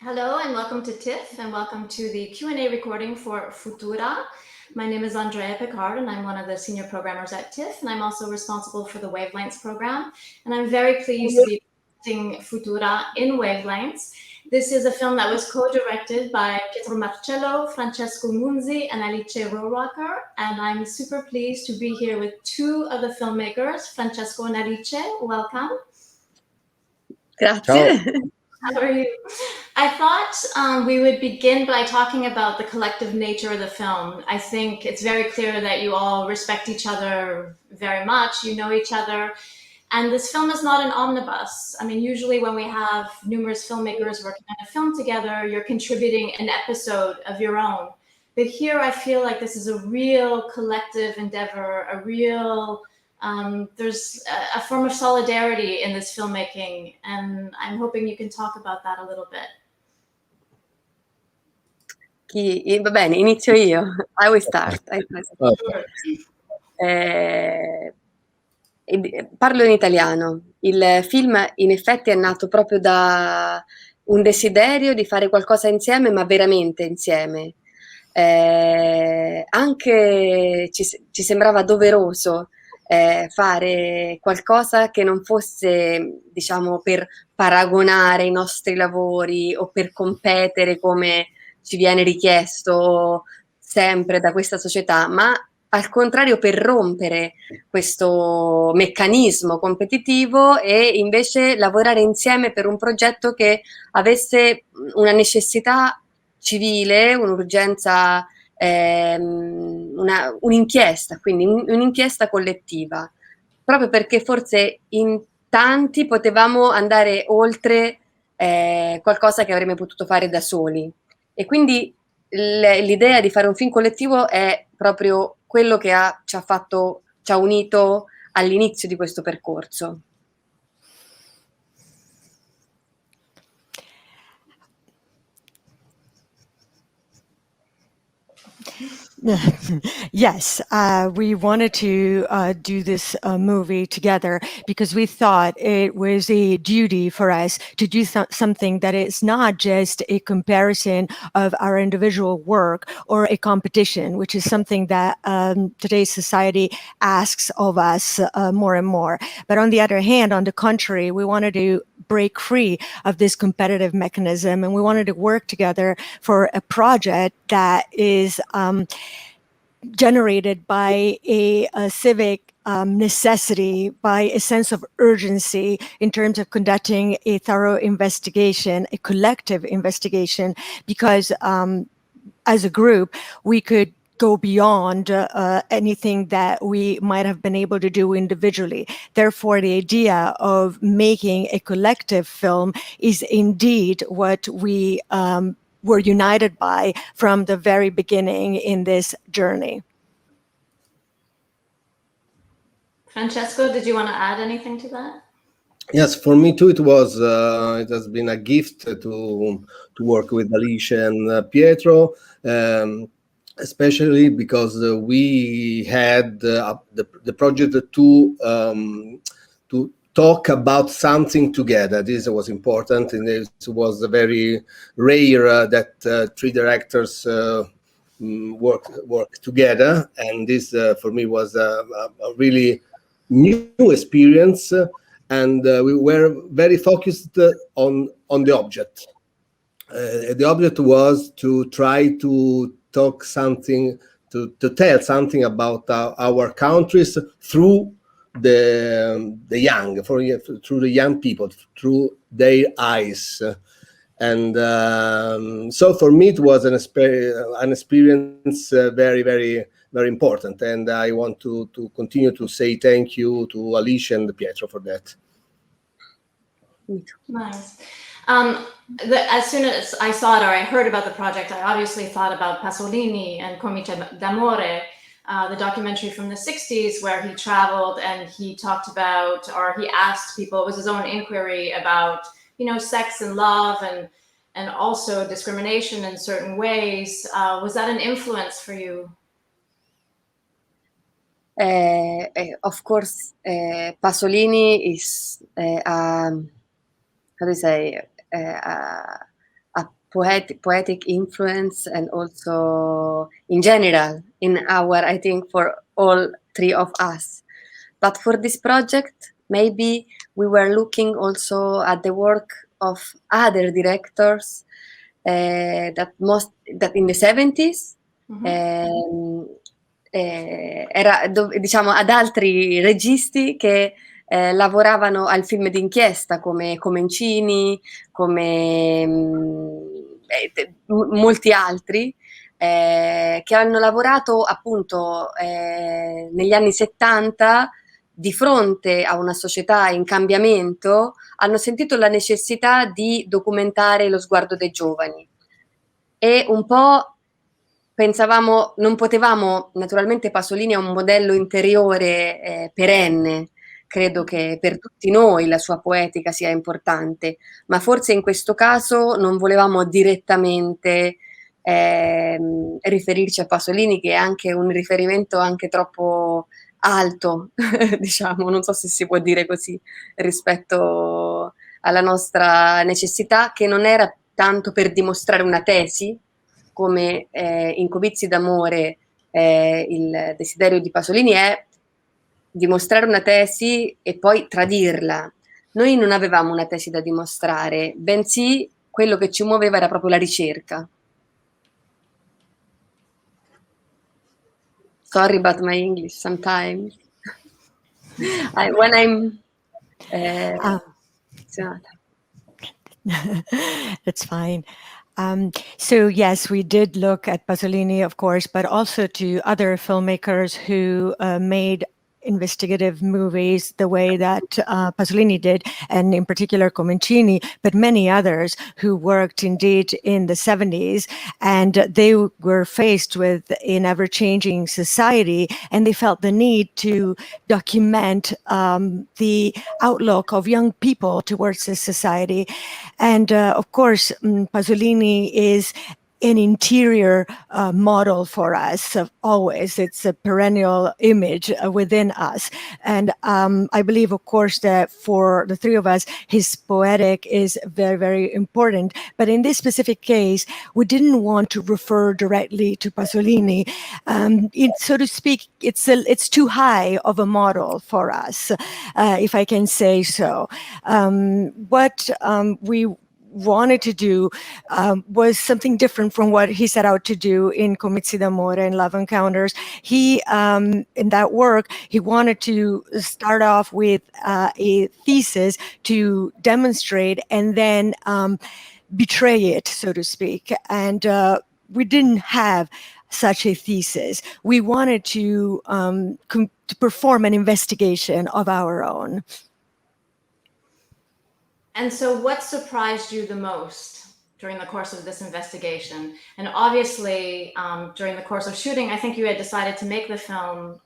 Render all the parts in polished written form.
Hello and welcome to TIFF and welcome to the Q&A recording for Futura. My name is Andrea Picard and I'm one of the senior programmers at TIFF, and I'm also responsible for the Wavelengths program. And I'm very pleased to be presenting Futura in Wavelengths. This is a film that was co-directed by Pietro Marcello, Francesco Munzi, and Alice Rohrwacher. And I'm super pleased to be here with two of the filmmakers, Francesco and Alice. Welcome. Grazie. Ciao. How are you? I thought we would begin by talking about the collective nature of the film. I think it's very clear that you all respect each other very much, you know each other, and this film is not an omnibus. I mean, usually when we have numerous filmmakers working on a film together, you're contributing an episode of your own. But here I feel like this is a real collective endeavor, a real there's a form of solidarity in this filmmaking, and I'm hoping you can talk about that a little bit. Va bene, inizio io. I will start. Parlo in italiano. Il film in effetti è nato proprio da un desiderio di fare qualcosa insieme, ma veramente insieme. Anche ci sembrava doveroso fare qualcosa che non fosse, diciamo, per paragonare i nostri lavori o per competere come ci viene richiesto sempre da questa società, ma al contrario per rompere questo meccanismo competitivo e invece lavorare insieme per un progetto che avesse una necessità civile, un'urgenza, un'inchiesta, quindi un'inchiesta collettiva, proprio perché forse in tanti potevamo andare oltre qualcosa che avremmo potuto fare da soli. E quindi l'idea di fare un film collettivo è proprio quello che ci ha unito all'inizio di questo percorso. Yes, we wanted to do this movie together because we thought it was a duty for us to do something that is not just a comparison of our individual work or a competition, which is something that today's society asks of us more and more. But on the other hand, on the contrary, we wanted to break free of this competitive mechanism, and we wanted to work together for a project that is generated by a civic necessity, by a sense of urgency in terms of conducting a thorough investigation, a collective investigation, because as a group, we could go beyond anything that we might have been able to do individually. Therefore, the idea of making a collective film is indeed what we were united by from the very beginning in this journey. Francesco, did you want to add anything to that? Yes, for me too, it has been a gift to work with Alice and Pietro, especially because we had the project to talk about something together. This was important, and it was very rare that three directors work together, and this for me was a really new experience, and we were very focused on the object. The object was to try to talk something, to tell something about our countries through the young, through the young people, through their eyes. And so for me it was an experience very, very, very important, and I want to continue to say thank you to Alice and Pietro for that. Nice. As soon as I saw it or I heard about the project, I obviously thought about Pasolini and Comincia d'Amore, the documentary from the 60s where he traveled and he talked about, or he asked people, it was his own inquiry about, you know, sex and love and also discrimination in certain ways. Was that an influence for you? Of course, Pasolini is, how do you say, a poetic influence, and also in general in our, I think, for all three of us. But for this project, maybe we were looking also at the work of other directors that in the 70s diciamo ad altri registi che lavoravano al film d'inchiesta come Comencini, come molti altri, che hanno lavorato appunto negli anni 70 di fronte a una società in cambiamento, hanno sentito la necessità di documentare lo sguardo dei giovani. E un po' pensavamo, non potevamo, naturalmente Pasolini è un modello interiore perenne, credo che per tutti noi la sua poetica sia importante, ma forse in questo caso non volevamo direttamente riferirci a Pasolini, che è anche un riferimento anche troppo alto, diciamo, non so se si può dire così, rispetto alla nostra necessità, che non era tanto per dimostrare una tesi, come in Comizi d'amore il desiderio di Pasolini è dimostrare una tesi e poi tradirla. Noi non avevamo una tesi da dimostrare, bensì quello che ci muoveva era proprio la ricerca. Sorry about my English sometimes. When I'm That's fine. So yes, we did look at Pasolini, of course, but also to other filmmakers who made investigative movies the way that Pasolini did, and in particular Comencini, but many others who worked indeed in the 70s, and they were faced with an ever-changing society, and they felt the need to document the outlook of young people towards this society. And of course, Pasolini is an interior model for us always. It's a perennial image within us. And I believe, of course, that for the three of us, his poetic is very, very important. But in this specific case, we didn't want to refer directly to Pasolini. So to speak, it's too high of a model for us, if I can say so. What we wanted to do was something different from what he set out to do in Comizi d'amore and Love Encounters. He, in that work, he wanted to start off with a thesis to demonstrate and then betray it, so to speak. And we didn't have such a thesis. We wanted to perform an investigation of our own. And so what surprised you the most during the course of this investigation? And obviously, during the course of shooting, I think you had decided to make the film,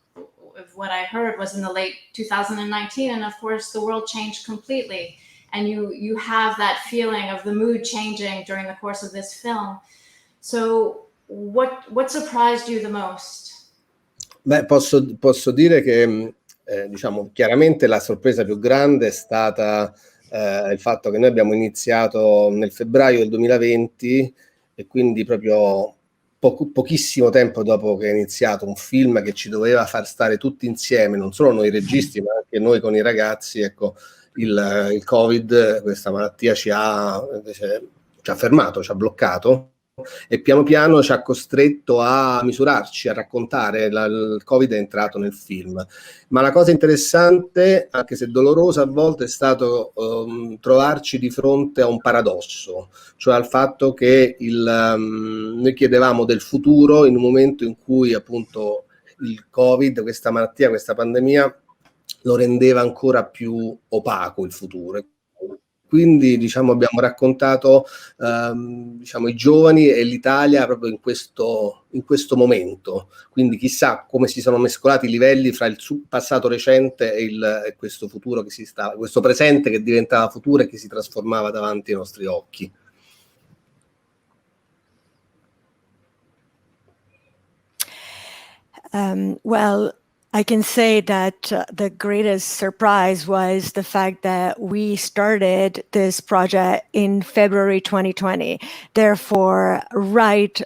what I heard was in the late 2019. And of course, the world changed completely. And you have that feeling of the mood changing during the course of this film. So what surprised you the most? Beh, posso dire che, diciamo, chiaramente la sorpresa più grande è stata il fatto che noi abbiamo iniziato nel febbraio del 2020 e quindi proprio pochissimo tempo dopo che è iniziato un film che ci doveva far stare tutti insieme, non solo noi registi, ma anche noi con i ragazzi, ecco, il Covid, questa malattia ci ha fermato, ci ha bloccato e piano piano ci ha costretto a misurarci, a raccontare. Il Covid è entrato nel film. Ma la cosa interessante, anche se dolorosa a volte, è stato trovarci di fronte a un paradosso, cioè al fatto che noi chiedevamo del futuro in un momento in cui appunto il Covid, questa malattia, questa pandemia, lo rendeva ancora più opaco il futuro. Quindi diciamo abbiamo raccontato diciamo i giovani e l'Italia proprio in questo momento, quindi chissà come si sono mescolati i livelli fra il passato recente e questo futuro questo presente che diventava futuro e che si trasformava davanti ai nostri occhi. Well, I can say that the greatest surprise was the fact that we started this project in February 2020, therefore, right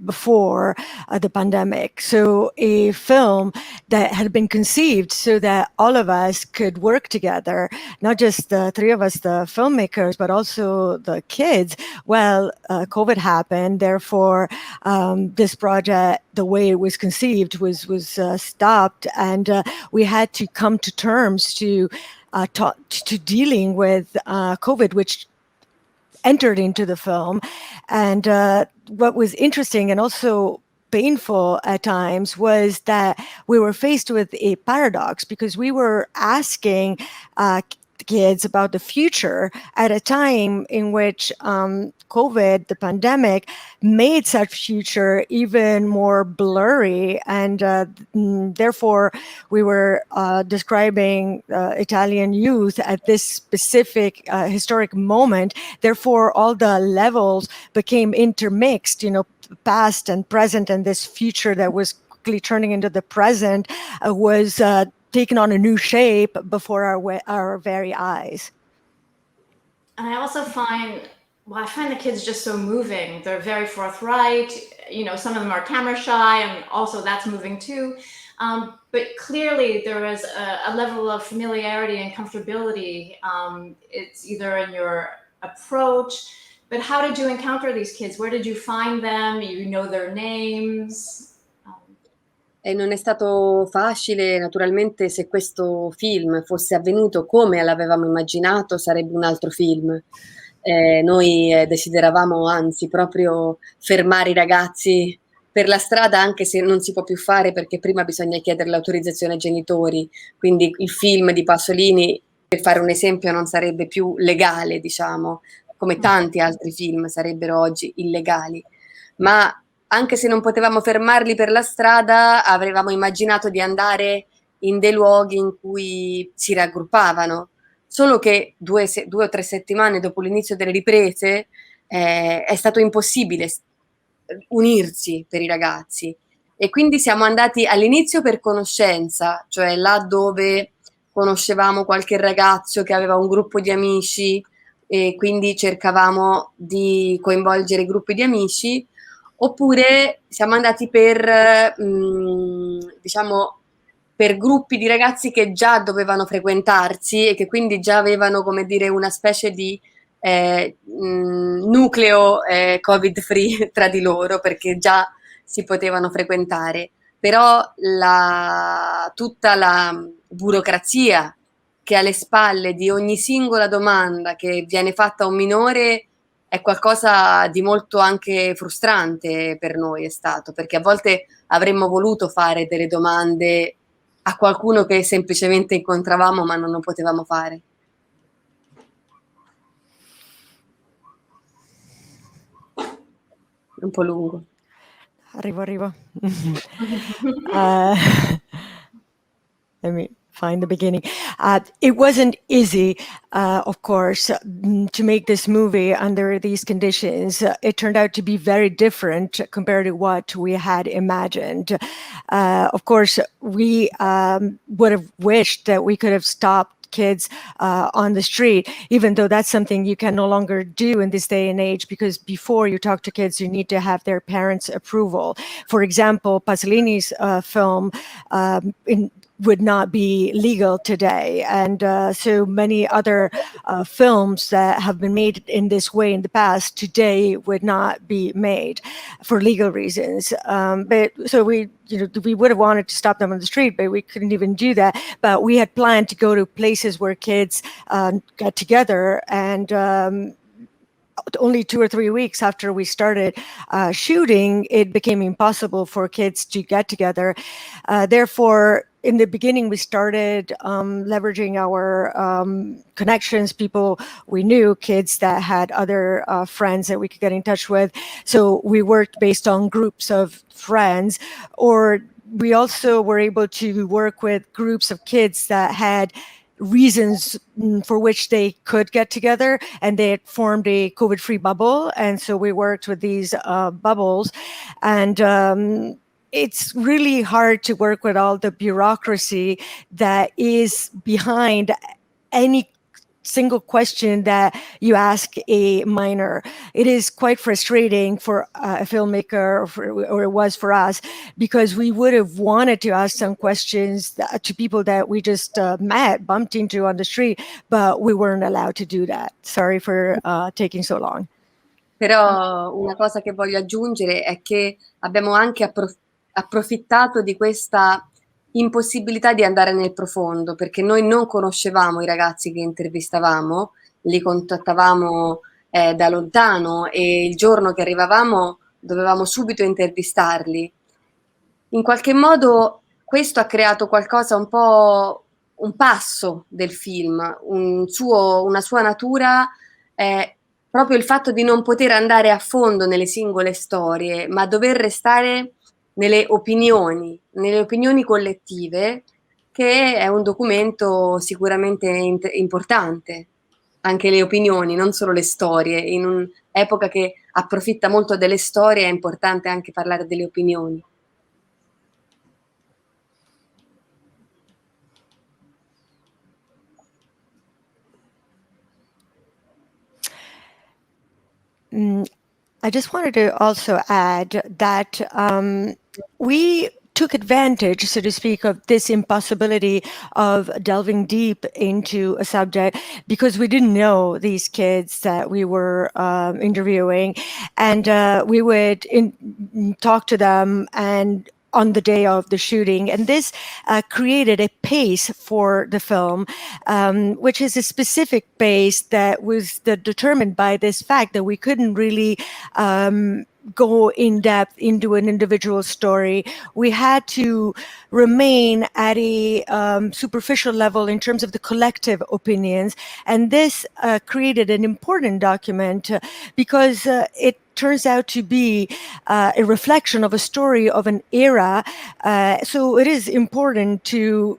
before the pandemic. So a film that had been conceived so that all of us could work together, not just the three of us, the filmmakers, but also the kids. Well, COVID happened, therefore, this project, the way it was conceived, was stopped, and we had to come to terms to dealing with COVID, which entered into the film. And what was interesting and also painful at times was that we were faced with a paradox, because we were asking kids about the future at a time in which COVID, the pandemic, made such future even more blurry. And therefore, we were describing Italian youth at this specific historic moment. Therefore, all the levels became intermixed, past and present, and this future that was quickly turning into the present was taken on a new shape before our very eyes. And I also find, well, I find the kids just so moving. They're very forthright. Some of them are camera shy, and also that's moving too. But clearly there is a level of familiarity and comfortability. It's either in your approach, but how did you encounter these kids? Where did you find them? You know their names? E non è stato facile, naturalmente. Se questo film fosse avvenuto come l'avevamo immaginato, sarebbe un altro film. Noi desideravamo anzi proprio fermare i ragazzi per la strada, anche se non si può più fare perché prima bisogna chiedere l'autorizzazione ai genitori. Quindi il film di Pasolini, per fare un esempio, non sarebbe più legale, diciamo, come tanti altri film sarebbero oggi illegali. Ma anche se non potevamo fermarli per la strada, avevamo immaginato di andare in dei luoghi in cui si raggruppavano. Solo che 2 o 3 settimane dopo l'inizio delle riprese è stato impossibile unirsi per i ragazzi, e quindi siamo andati all'inizio per conoscenza, cioè là dove conoscevamo qualche ragazzo che aveva un gruppo di amici e quindi cercavamo di coinvolgere i gruppi di amici. Oppure siamo andati diciamo, per gruppi di ragazzi che già dovevano frequentarsi e che quindi già avevano, come dire, una specie di nucleo covid free tra di loro, perché già si potevano frequentare. Però tutta la burocrazia che è alle spalle di ogni singola domanda che viene fatta a un minore è qualcosa di molto anche frustrante per noi, è stato, perché a volte avremmo voluto fare delle domande a qualcuno che semplicemente incontravamo ma non lo potevamo fare. Un po' lungo. Arrivo. Let me find the beginning. It wasn't easy, of course, to make this movie under these conditions. It turned out to be very different compared to what we had imagined. Of course, we would have wished that we could have stopped kids on the street, even though that's something you can no longer do in this day and age, because before you talk to kids, you need to have their parents' approval. For example, Pasolini's film would not be legal today. And so many other films that have been made in this way in the past today would not be made for legal reasons. But so we would have wanted to stop them on the street, but we couldn't even do that. But we had planned to go to places where kids got together, and only 2 or 3 weeks after we started shooting, it became impossible for kids to get together. Therefore, in the beginning, we started leveraging our connections, people we knew, kids that had other friends that we could get in touch with. So we worked based on groups of friends, or we also were able to work with groups of kids that had reasons for which they could get together, and they had formed a COVID-free bubble. And so we worked with these bubbles, and it's really hard to work with all the bureaucracy that is behind any single question that you ask a minor. It is quite frustrating for a filmmaker, or it was for us, because we would have wanted to ask some questions to people that we just bumped into on the street, but we weren't allowed to do that. Sorry for taking so long. Però una cosa che voglio aggiungere è che abbiamo anche approfittato di questa impossibilità di andare nel profondo, perché noi non conoscevamo i ragazzi che intervistavamo, li contattavamo da lontano e il giorno che arrivavamo dovevamo subito intervistarli. In qualche modo questo ha creato qualcosa un po' un passo del film, una sua natura è proprio il fatto di non poter andare a fondo nelle singole storie, ma dover restare nelle opinioni collettive, che è un documento sicuramente importante. Anche le opinioni, non solo le storie. In un'epoca che approfitta molto delle storie è importante anche parlare delle opinioni. I just wanted to also add that we took advantage, so to speak, of this impossibility of delving deep into a subject because we didn't know these kids that we were interviewing, and we would talk to them and on the day of the shooting. And this created a pace for the film, which is a specific pace that was determined by this fact that we couldn't really go in depth into an individual story. We had to remain at a superficial level in terms of the collective opinions. And this created an important document because it turns out to be a reflection of a story of an era. So it is important to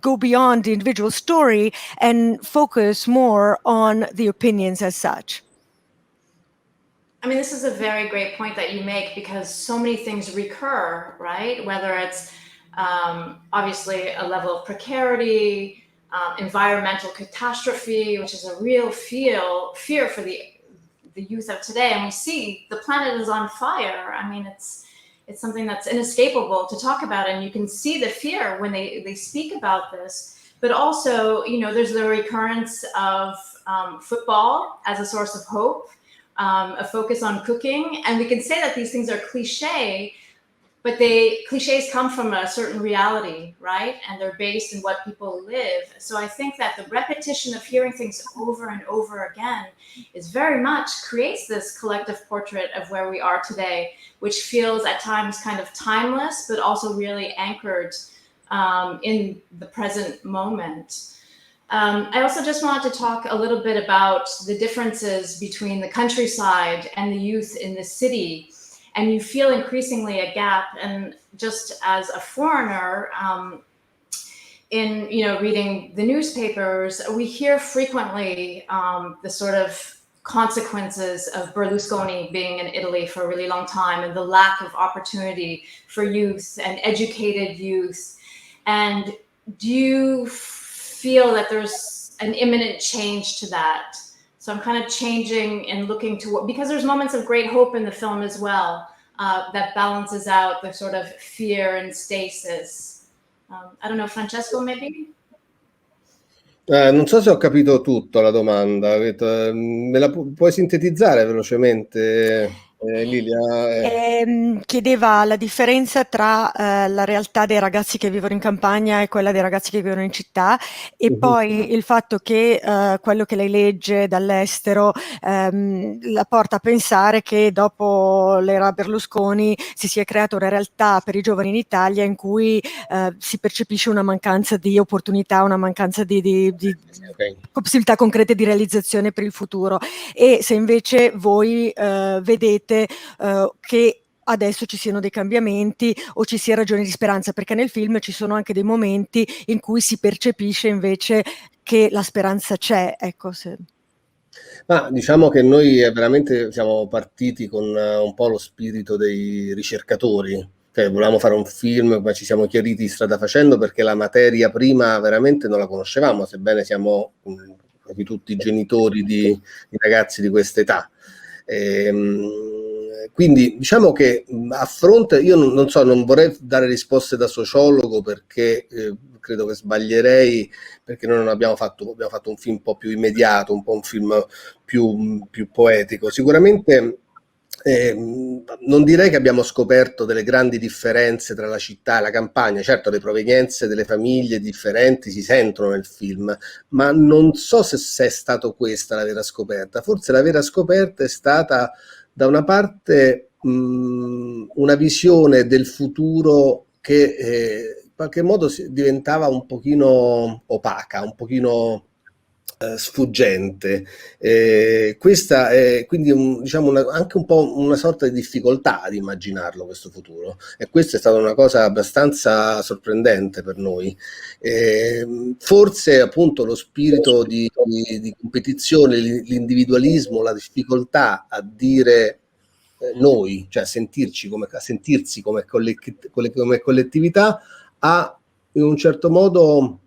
go beyond the individual story and focus more on the opinions as such. I mean, this is a very great point that you make because so many things recur, right? Whether it's obviously a level of precarity, environmental catastrophe, which is a real fear for the youth of today. And we see the planet is on fire. I mean, it's something that's inescapable to talk about. And you can see the fear when they speak about this. But also, you know, there's the recurrence of football as a source of hope. A focus on cooking, and we can say that these things are cliche, but cliches come from a certain reality, right? And they're based in what people live. So I think that the repetition of hearing things over and over again is very much creates this collective portrait of where we are today, which feels at times kind of timeless, but also really anchored in the present moment. I also just wanted to talk a little bit about the differences between the countryside and the youth in the city. And you feel increasingly a gap. And just as a foreigner, in reading the newspapers, we hear frequently the sort of consequences of Berlusconi being in Italy for a really long time and the lack of opportunity for youth and educated youth. And do you feel that there's an imminent change to that? So I'm kind of changing and looking to because there's moments of great hope in the film as well, that balances out the sort of fear and stasis. I don't know, Francesco, maybe? Non so se ho capito tutto la domanda. Me la puoi sintetizzare velocemente, Lilia? Chiedeva la differenza tra la realtà dei ragazzi che vivono in campagna e quella dei ragazzi che vivono in città, e poi il fatto che quello che lei legge dall'estero la porta a pensare che dopo l'era Berlusconi si sia creata una realtà per i giovani in Italia in cui si percepisce una mancanza di opportunità, una mancanza di possibilità concrete di realizzazione per il futuro. E se invece voi vedete che adesso ci siano dei cambiamenti o ci sia ragione di speranza, perché nel film ci sono anche dei momenti in cui si percepisce invece che la speranza c'è, ecco. Ma diciamo che noi veramente siamo partiti con un po' lo spirito dei ricercatori, Cioè, volevamo fare un film, ma ci siamo chiariti strada facendo perché la materia prima veramente non la conoscevamo, sebbene siamo tutti genitori di ragazzi di questa età. Quindi diciamo che a fronte, io non so, non vorrei dare risposte da sociologo perché credo che sbaglierei, perché noi non abbiamo fatto un film un po' più immediato, un po' un film più poetico. Sicuramente non direi che abbiamo scoperto delle grandi differenze tra la città e la campagna. Certo, le provenienze delle famiglie differenti si sentono nel film, ma non so se è stato questa la vera scoperta. Forse la vera scoperta è stata, da una parte, una visione del futuro che in qualche modo diventava un pochino opaca, un pochino sfuggente. Questa è quindi diciamo anche un po' una sorta di difficoltà ad immaginarlo questo futuro, e questa è stata una cosa abbastanza sorprendente per noi. Forse appunto lo spirito di competizione, l'individualismo, la difficoltà a dire noi, cioè a sentirsi come collettività, ha in un certo modo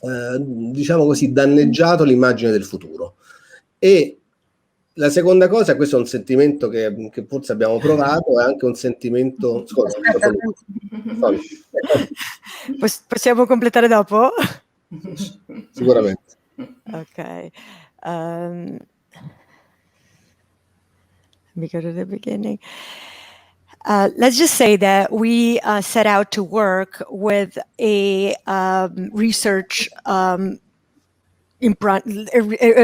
diciamo così, danneggiato l'immagine del futuro. E la seconda cosa, questo è un sentimento che forse abbiamo provato, è anche un sentimento... Scusa, Possiamo completare dopo? sicuramente. Okay. Let me go to the beginning. Let's just say that we set out to work with a research a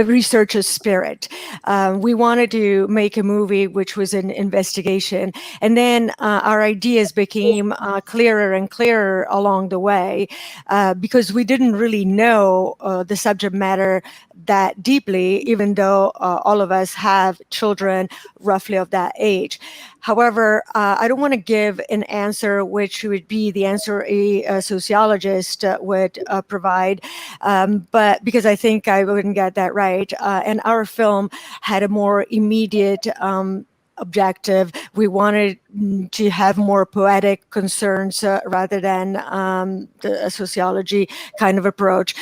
researcher's spirit. We wanted to make a movie which was an investigation, and then our ideas became clearer and clearer along the way because we didn't really know the subject matter that deeply, even though all of us have children roughly of that age. However, I don't want to give an answer which would be the answer a sociologist would provide, but because I think I wouldn't get that right. And our film had a more immediate objective. We wanted to have more poetic concerns rather than the sociology kind of approach.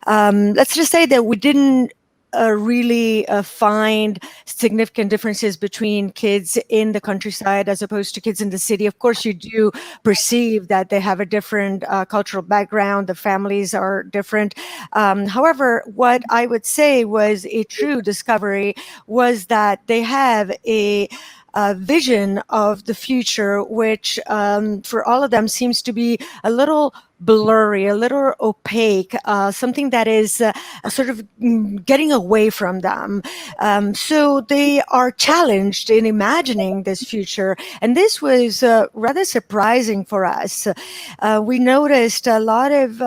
Let's just say that we didn't really find significant differences between kids in the countryside as opposed to kids in the city. Of course, you do perceive that they have a different cultural background, the families are different. However, what I would say was a true discovery was that they have a vision of the future, which for all of them seems to be a little blurry, a little opaque, something that is sort of getting away from them. So they are challenged in imagining this future. And this was rather surprising for us. We noticed a lot of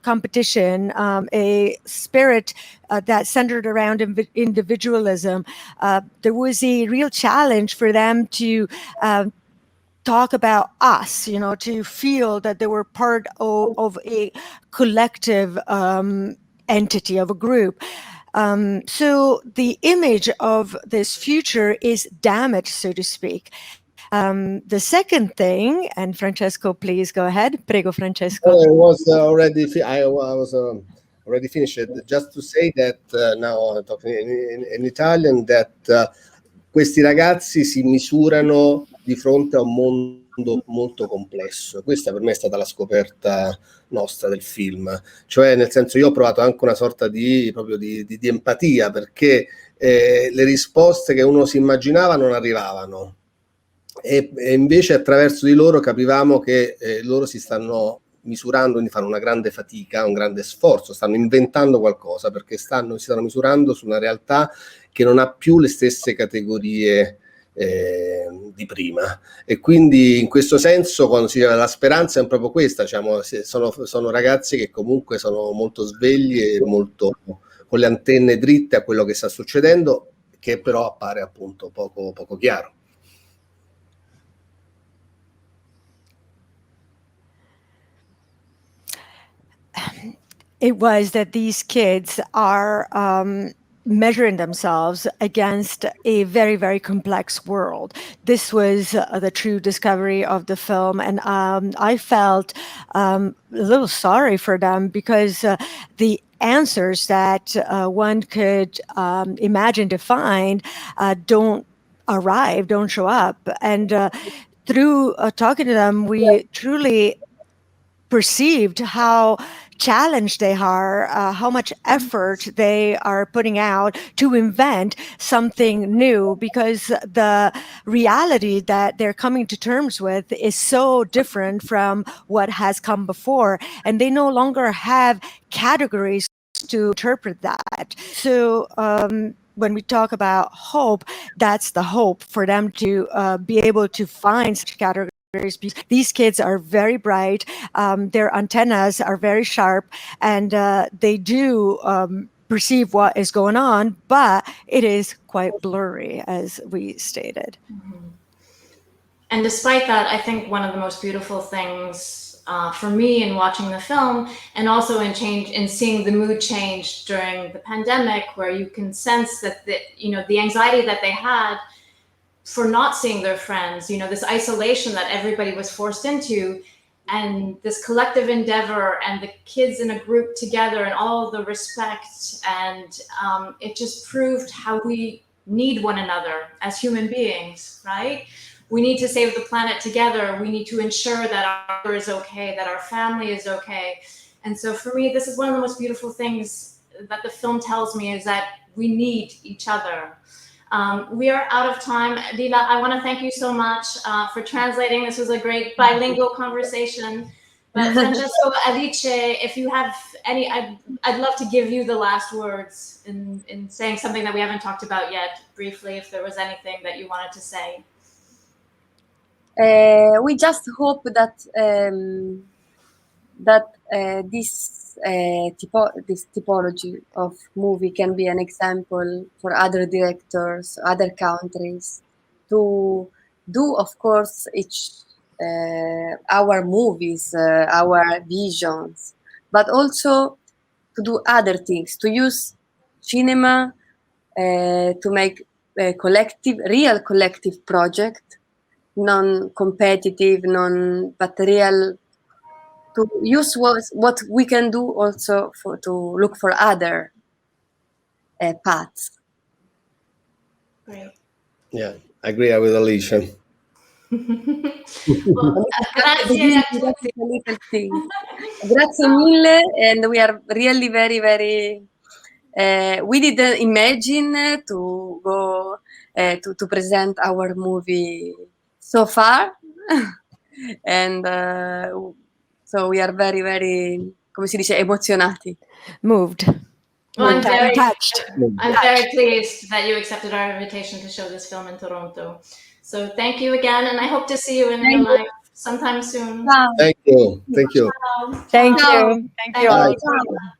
competition, a spirit that centered around individualism. There was a real challenge for them to talk about us, to feel that they were part of a collective entity, of a group. So the image of this future is damaged, so to speak. The second thing, and Francesco, please go ahead. Prego, Francesco. I was already finished. Just to say that now talking in Italian, that questi ragazzi si misurano di fronte a un mondo molto complesso. Questa per me è stata la scoperta nostra del film. Cioè, nel senso, io ho provato anche una sorta di empatia, perché le risposte che uno si immaginava non arrivavano. E invece attraverso di loro capivamo che loro si stanno misurando, quindi fanno una grande fatica, un grande sforzo, stanno inventando qualcosa, perché si stanno misurando su una realtà che non ha più le stesse categorie di prima. E quindi in questo senso, quando si dice la speranza è proprio questa, diciamo, sono ragazzi che comunque sono molto svegli e molto con le antenne dritte a quello che sta succedendo, che però appare appunto poco chiaro. It was that these kids are measuring themselves against a very, very complex world. This was the true discovery of the film. And I felt a little sorry for them, because the answers that one could imagine to find don't arrive, don't show up. And through talking to them, we truly perceived how challenged they are, how much effort they are putting out to invent something new, because the reality that they're coming to terms with is so different from what has come before, and they no longer have categories to interpret that. So when we talk about hope, that's the hope for them to be able to find such categories. These kids are very bright, their antennas are very sharp, and they do perceive what is going on, but it is quite blurry, as we stated. And despite that, I think one of the most beautiful things for me in watching the film, and also in seeing the mood change during the pandemic, where you can sense that the anxiety that they had for not seeing their friends, this isolation that everybody was forced into, and this collective endeavor, and the kids in a group together, and all the respect, and it just proved how we need one another as human beings, right? We need to save the planet together. We need to ensure that our is okay, that our family is okay. And so for me, this is one of the most beautiful things that the film tells me, is that we need each other. We are out of time. Lila, I want to thank you so much for translating. This was a great bilingual conversation. But Francesco, Alice, if you have any, I'd love to give you the last words in saying something that we haven't talked about yet, briefly, if there was anything that you wanted to say. We just hope that this typology of movie can be an example for other directors, other countries, to do, of course, our movies, our visions, but also to do other things, to use cinema to make a real collective project, non-competitive, but real, to use what we can do also to look for other paths. Great. Yeah, I agree with Alicia. Well, grazie a tutti. Grazie mille, and we are really very, very. We didn't imagine to go to present our movie so far, and so we are very, very, come si dice, emozionati. Moved. Well, I'm very touched. I'm very pleased that you accepted our invitation to show this film in Toronto. So thank you again, and I hope to see you in real life sometime soon. Ciao. Thank you. Thank you. Ciao. Thank Ciao. you. Thank you all. Ciao.